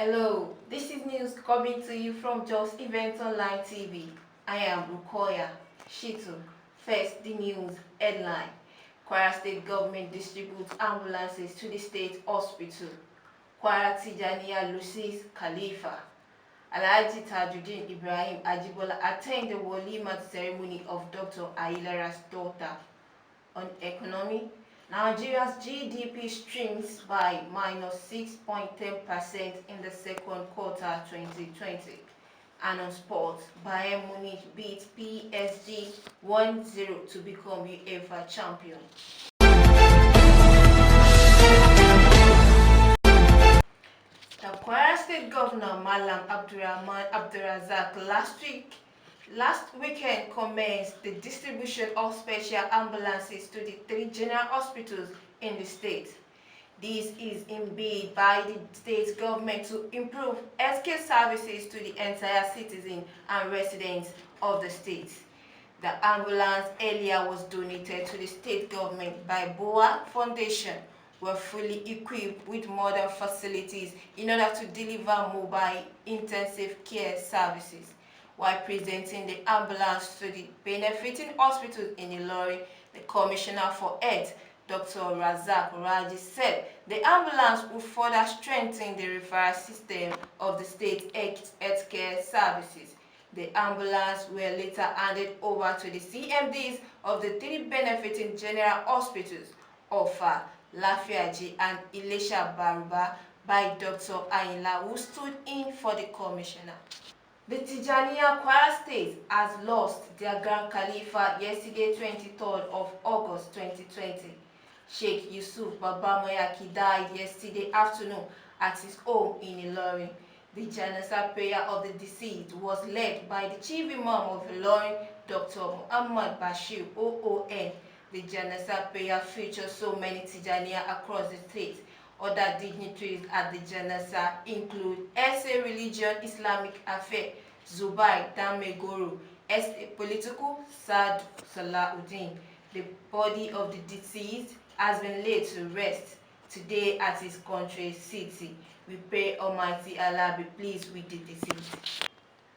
Hello, this is news coming to you from Just Events Online TV. I am Rukoya Shitu. First, the news headline. Kwara State Government distributes ambulances to the state hospital. Kwara Tijjaniyah loses Khalifah. Tajudeen Ibrahim Ajibola attend the Wolimat ceremony of Dr. Ayilara's daughter. On economy, Nigeria's GDP shrinks by -6.10% in the second quarter 2020. And on sports, Bayern Munich beat PSG 1-0 to become UEFA champion. The Kwara State Governor Malam Abdulrazak last weekend commenced the distribution of special ambulances to the 3 general hospitals in the state. This is in bid by the state government to improve healthcare services to the entire citizens and residents of the state. The ambulance earlier was donated to the state government by BOA Foundation, were fully equipped with modern facilities in order to deliver mobile intensive care services. While presenting the ambulance to the benefiting hospitals in Ilorin, the Commissioner for Health, Dr. Razak Raji, said the ambulance will further strengthen the referral system of the state healthcare services. The ambulance were later handed over to the CMDs of the 3 benefiting general hospitals, Ofa, Lafiaji and Ilesha Baruba, by Dr. Ayilara, who stood in for the commissioner. The Tijjaniyah Kwara State has lost their Grand Khalifah yesterday, 23rd of August 2020. Sheikh Yusuf Babamoyaki died yesterday afternoon at his home in Ilorin. The Janazah prayer of the deceased was led by the Chief Imam of Ilorin, Dr. Muhammad Bashir, OON. The Janazah prayer features so many Tijjaniyah across the state. Other dignitaries at the Janazah include SA Religion Islamic Affairs, Zubair Damegoro, SA Political, Saad Salahuddin. The body of the deceased has been laid to rest today at his country city. We pray Almighty Allah be pleased with the deceased.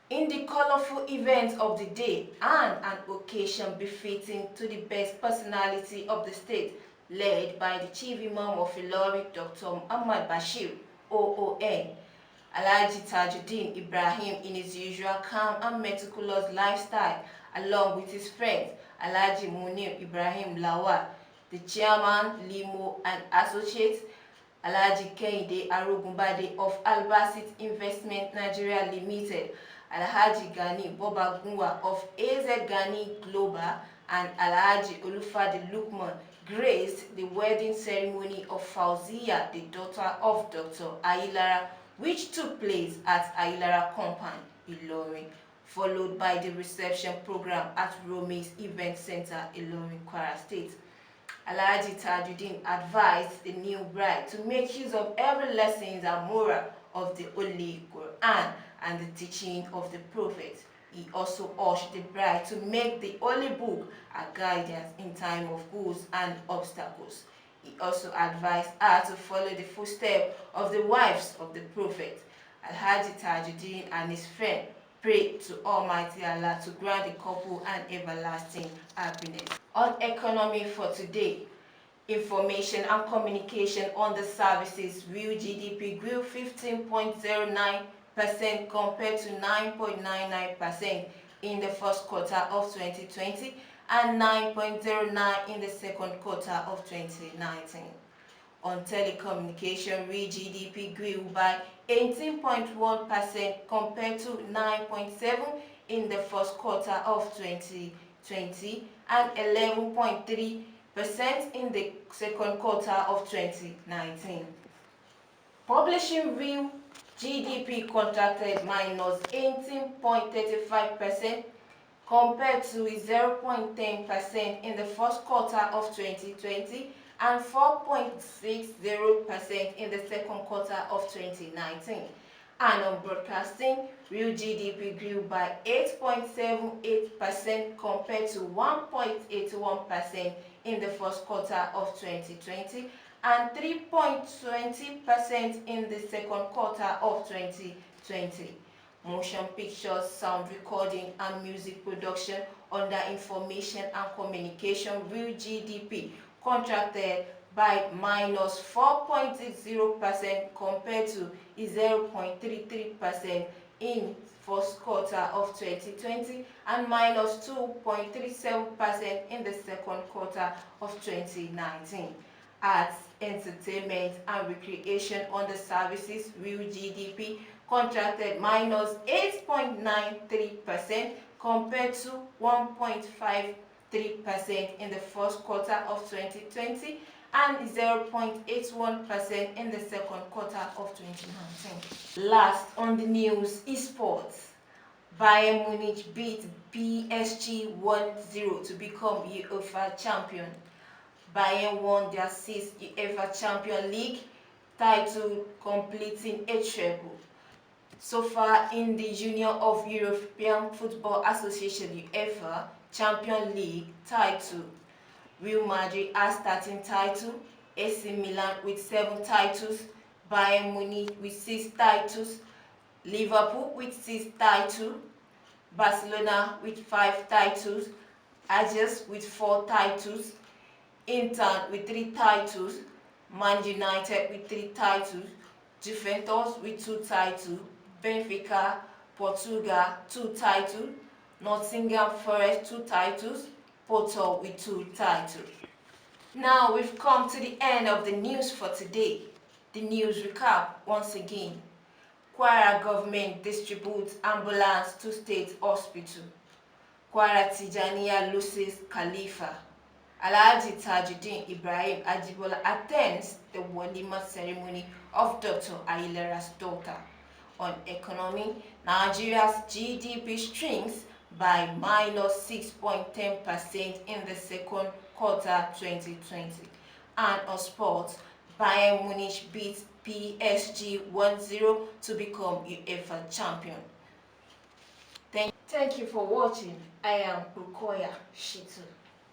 In the colorful events of the day and an occasion befitting to the best personality of the state, led by the Chief Imam of Ilorin, Dr. Muhammad Bashir, OON, Alhaji Tajudeen Ibrahim, in his usual calm and meticulous lifestyle, along with his friends, Alhaji Munir Ibrahim Lawal, the chairman, Limo and Associates, Alhaji Kehinde Arogunbade of Albasit Investment Nigeria Limited, Alhaji Gani Bobagunwa of AZ Gani Global, and Alhaji Olufade Lukman graced the wedding ceremony of Fauzia, the daughter of Dr. Ayilara, which took place at Ayilara Compound, Ilorin, followed by the reception program at Rome's Event Center, Ilorin, Kwara State. Alhaji Tajudeen advised the new bride to make use of every lessons and moral of the Holy Quran and the teaching of the Prophet. He also urged the bride to make the Holy Book a guidance in time of goods and obstacles. He also advised her to follow the footsteps of the wives of the Prophet. Alhaji Tajudeen and his friend prayed to Almighty Allah to grant the couple an everlasting happiness. On economy for today, information and communication on the services, real GDP grew 15.09% compared to 9.99% in the first quarter of 2020 and 9.09% in the second quarter of 2019. On telecommunication, real GDP grew by 18.1% compared to 9.7% in the first quarter of 2020 and 11.3% in the second quarter of 2019. Publishing real GDP contracted minus 18.35% compared to 0.10% in the first quarter of 2020 and 4.60% in the second quarter of 2019. And on broadcasting, real GDP grew by 8.78% compared to 1.81% in the first quarter of 2020 and 3.20% in the second quarter of 2020. Motion pictures, sound recording, and music production under information and communication real GDP contracted by minus 4.0% compared to 0.33% in first quarter of 2020 and minus 2.37% in the second quarter of 2019. Arts, entertainment, and recreation under services real GDP contracted minus 8.93% compared to 1.53% in the first quarter of 2020 and 0.81% in the second quarter of 2019. Last on the news, esports. Bayern Munich beat PSG 1-0 to become UEFA champion. Bayern won their 6th UEFA Champions League title, completing a treble. So far in the Union of European Football Association UEFA Champions League title, Real Madrid has 13 titles, AC Milan with 7 titles, Bayern Munich with 6 titles, Liverpool with 6 titles, Barcelona with 5 titles, Ajax with 4 titles, Inter with 3 titles, Man United with 3 titles, Juventus with 2 titles, Benfica, Portugal 2 titles, Nottingham Forest 2 titles, Porto with 2 titles. Now we've come to the end of the news for today. The news recap once again. Kwara government distributes ambulance to state hospital. Kwara Tijjaniyah loses Khalifah. Tajudeen Ibrahim Ajibola attends the Wolimat ceremony of Dr. Ayilara's daughter. On economy, Nigeria's GDP shrinks by minus 6.10% in the second quarter 2020. And on sports, Bayern Munich beats PSG 1-0 to become UEFA champion. Thank you for watching. I am Rukoya Shitu.